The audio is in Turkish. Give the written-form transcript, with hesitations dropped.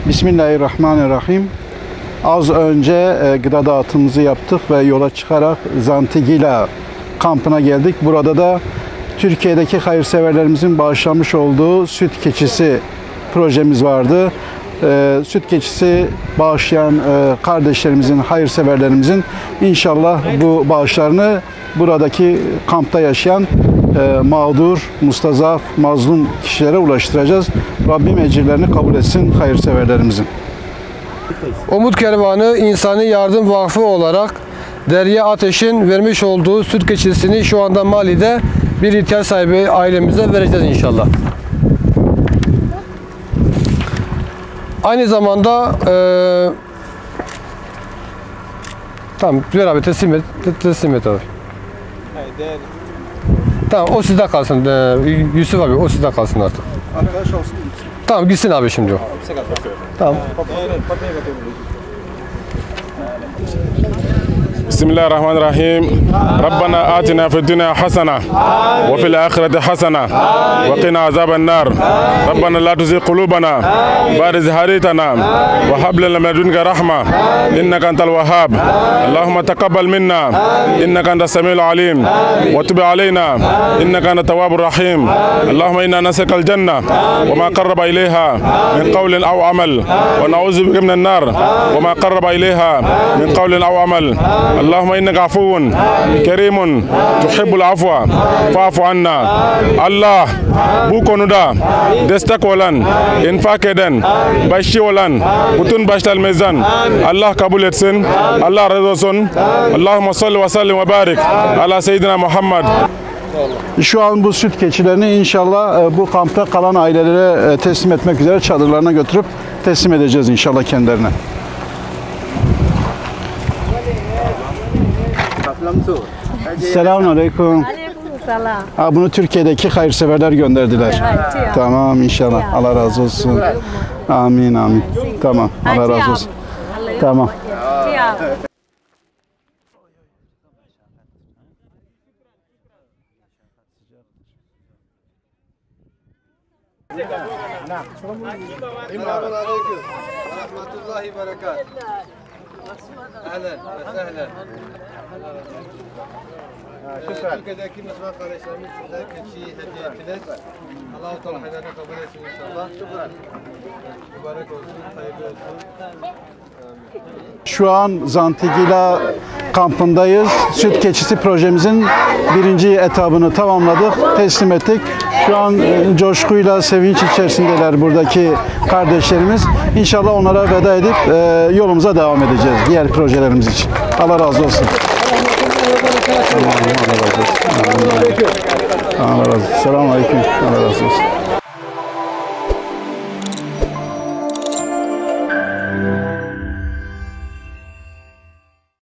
Bismillahirrahmanirrahim. Az önce gıda dağıtımımızı yaptık ve yola çıkarak Zantigila kampına geldik. Burada da Türkiye'deki hayırseverlerimizin bağışlamış olduğu süt keçisi projemiz vardı. Süt keçisi bağışlayan kardeşlerimizin, hayırseverlerimizin inşallah bu bağışlarını buradaki kampta yaşayan mağdur, mustazaf, mazlum kişilere ulaştıracağız. Rabbim ecirlerini kabul etsin hayırseverlerimizin. Umut Kervanı İnsani Yardım Vakfı olarak Derya Ateş'in vermiş olduğu süt keçisini şu anda Mali'de bir ihtiyaç sahibi ailemize vereceğiz inşallah. Aynı zamanda tamam ver abi teslim et abi. Tamam o sizde kalsın. Yusuf abi o sizde kalsın artık. Arkadaş olsun. Tamam gitsin abi şimdi o. Tamam. Bismillahirrahmanirrahim. Rabbana atina fid dunya hasana ve fil ahireti hasana ve qina azaban nar. Rabbana la tuzigh qulubana ba'da idh hadaytana ve hab lana min ladunka rahma innaka antal wahhab. Allahumma taqabbal minna innaka antas samiul alim ve tub alayna innaka antat tawwabur rahim. Allahumma inna nas'aluka al janna ve ma qarraba ilayha min qawlin aw amal ve na'udzu bika minan nar ve ma qarraba ilayha min qawlin aw amal. Allahumma innaka afuwun kerimun tuhibbul afwa fa'fu anna. Allah bu konuda destek olan, infak eden, başı olan bütün başlarımızdan Allah kabul etsin. Allah razı olsun. Allahümme salli ve sellim ve barik ala seyyidina Muhammed. Şu an bu süt keçilerini inşallah bu kampta kalan ailelere teslim etmek üzere çadırlarına götürüp teslim edeceğiz inşallah kendilerine. Selamünaleyküm. Aleykümselam. Bunu Türkiye'deki hayırseverler gönderdiler. Tamam inşallah. Allah razı olsun. Amin amin. Tamam. Allah razı olsun. Tamam. Selamünaleyküm. Rahmetullahi ve berekat. Ahlen ve sehlen. Türkiye'deki Müslüman kardeşlerimiz size keçiyi hediye ettiler. Allah-u Teala hayırlarını kabul etsin inşallah. Mübarek olsun, hayırlı olsun. Şu an Zantigila kampındayız. Süt keçisi projemizin birinci etabını tamamladık, teslim ettik. Şu an coşkuyla, sevinç içerisindeler buradaki kardeşlerimiz. İnşallah onlara veda edip yolumuza devam edeceğiz diğer projelerimiz için. Allah razı olsun. Allah razı olsun. Selamünaleyküm. Allah razı olsun.